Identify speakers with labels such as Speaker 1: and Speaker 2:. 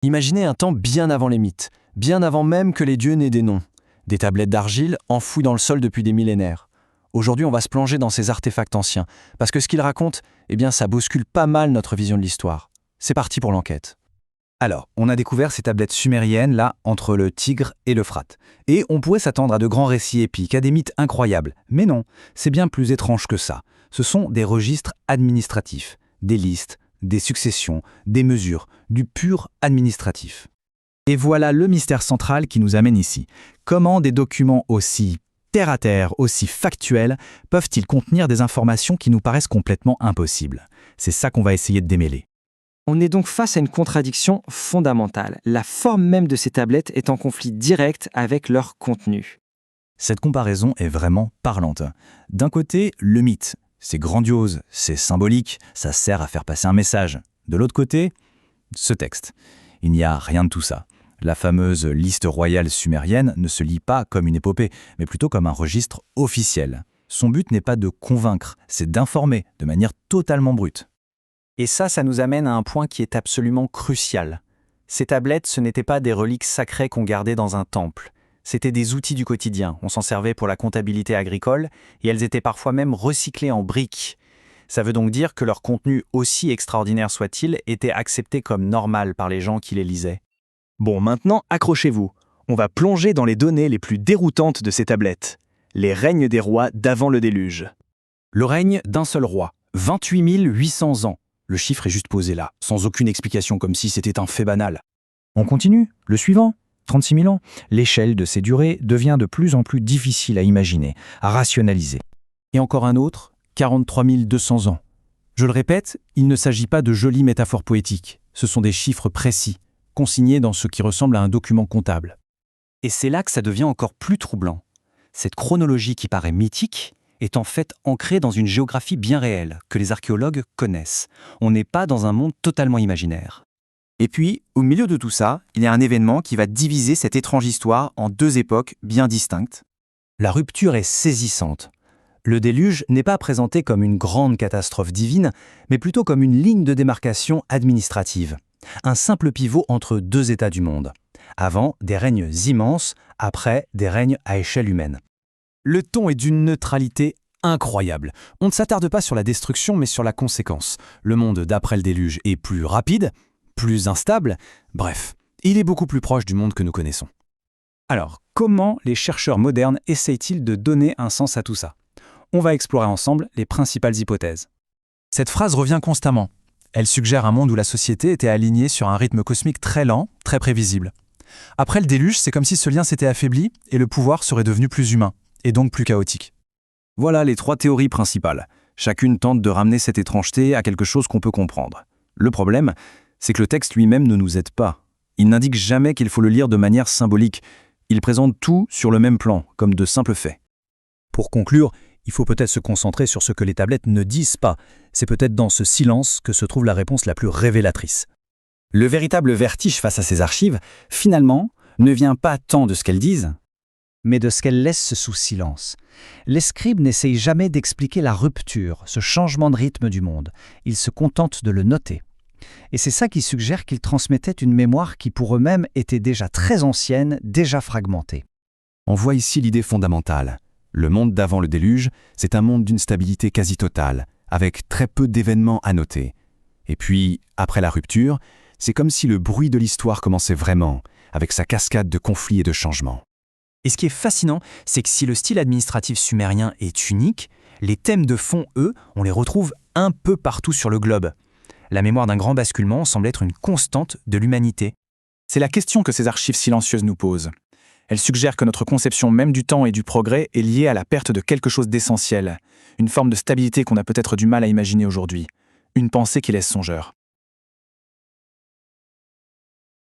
Speaker 1: Imaginez un temps bien avant les mythes, bien avant même que les dieux n'aient des noms. Des tablettes d'argile enfouies dans le sol depuis des millénaires. Aujourd'hui, on va se plonger dans ces artefacts anciens, parce que ce qu'ils racontent, ça bouscule pas mal notre vision de l'histoire. C'est parti pour l'enquête.
Speaker 2: Alors, on a découvert ces tablettes sumériennes, là, entre le Tigre et l'Euphrate. Et on pourrait s'attendre à de grands récits épiques, à des mythes incroyables. Mais non, c'est bien plus étrange que ça. Ce sont des registres administratifs, des listes, des successions, des mesures, du pur administratif. Et voilà le mystère central qui nous amène ici. Comment des documents aussi terre-à-terre, aussi factuels, peuvent-ils contenir des informations qui nous paraissent complètement impossibles? C'est ça qu'on va essayer de démêler.
Speaker 1: On est donc face à une contradiction fondamentale. La forme même de ces tablettes est en conflit direct avec leur contenu.
Speaker 2: Cette comparaison est vraiment parlante. D'un côté, le mythe. C'est grandiose, c'est symbolique, ça sert à faire passer un message. De l'autre côté, ce texte. Il n'y a rien de tout ça. La fameuse liste royale sumérienne ne se lit pas comme une épopée, mais plutôt comme un registre officiel. Son but n'est pas de convaincre, c'est d'informer de manière totalement brute.
Speaker 3: Et ça nous amène à un point qui est absolument crucial. Ces tablettes, ce n'étaient pas des reliques sacrées qu'on gardait dans un temple. C'étaient des outils du quotidien. On s'en servait pour la comptabilité agricole et elles étaient parfois même recyclées en briques. Ça veut donc dire que leur contenu, aussi extraordinaire soit-il, était accepté comme normal par les gens qui les lisaient.
Speaker 4: Bon, maintenant, accrochez-vous. On va plonger dans les données les plus déroutantes de ces tablettes. Les règnes des rois d'avant le déluge.
Speaker 2: Le règne d'un seul roi, 28 800 ans. Le chiffre est juste posé là, sans aucune explication, comme si c'était un fait banal. On continue, le suivant, 36 000 ans. L'échelle de ces durées devient de plus en plus difficile à imaginer, à rationaliser. Et encore un autre, 43 200 ans. Je le répète, il ne s'agit pas de jolies métaphores poétiques. Ce sont des chiffres précis, consignés dans ce qui ressemble à un document comptable.
Speaker 3: Et c'est là que ça devient encore plus troublant. Cette chronologie qui paraît mythique est en fait ancrée dans une géographie bien réelle, que les archéologues connaissent. On n'est pas dans un monde totalement imaginaire.
Speaker 5: Et puis, au milieu de tout ça, il y a un événement qui va diviser cette étrange histoire en deux époques bien distinctes.
Speaker 2: La rupture est saisissante. Le déluge n'est pas présenté comme une grande catastrophe divine, mais plutôt comme une ligne de démarcation administrative. Un simple pivot entre deux états du monde. Avant, des règnes immenses, après, des règnes à échelle humaine. Le ton est d'une neutralité incroyable. On ne s'attarde pas sur la destruction, mais sur la conséquence. Le monde d'après le déluge est plus rapide, plus instable, bref, il est beaucoup plus proche du monde que nous connaissons. Alors, comment les chercheurs modernes essayent-ils de donner un sens à tout ça? On va explorer ensemble les principales hypothèses. Cette phrase revient constamment. Elle suggère un monde où la société était alignée sur un rythme cosmique très lent, très prévisible. Après le déluge, c'est comme si ce lien s'était affaibli et le pouvoir serait devenu plus humain, et donc plus chaotique. Voilà les trois théories principales. Chacune tente de ramener cette étrangeté à quelque chose qu'on peut comprendre. Le problème, c'est que le texte lui-même ne nous aide pas. Il n'indique jamais qu'il faut le lire de manière symbolique. Il présente tout sur le même plan, comme de simples faits. Pour conclure, il faut peut-être se concentrer sur ce que les tablettes ne disent pas. C'est peut-être dans ce silence que se trouve la réponse la plus révélatrice.
Speaker 5: Le véritable vertige face à ces archives, finalement, ne vient pas tant de ce qu'elles disent,
Speaker 6: mais de ce qu'elles laissent sous silence. Les scribes n'essayent jamais d'expliquer la rupture, ce changement de rythme du monde. Ils se contentent de le noter. Et c'est ça qui suggère qu'ils transmettaient une mémoire qui pour eux-mêmes était déjà très ancienne, déjà fragmentée.
Speaker 2: On voit ici l'idée fondamentale. Le monde d'avant le déluge, c'est un monde d'une stabilité quasi totale, avec très peu d'événements à noter. Et puis, après la rupture, c'est comme si le bruit de l'histoire commençait vraiment, avec sa cascade de conflits et de changements.
Speaker 3: Et ce qui est fascinant, c'est que si le style administratif sumérien est unique, les thèmes de fond, eux, on les retrouve un peu partout sur le globe. La mémoire d'un grand basculement semble être une constante de l'humanité.
Speaker 4: C'est la question que ces archives silencieuses nous posent. Elles suggèrent que notre conception même du temps et du progrès est liée à la perte de quelque chose d'essentiel, une forme de stabilité qu'on a peut-être du mal à imaginer aujourd'hui, une pensée qui laisse songeur.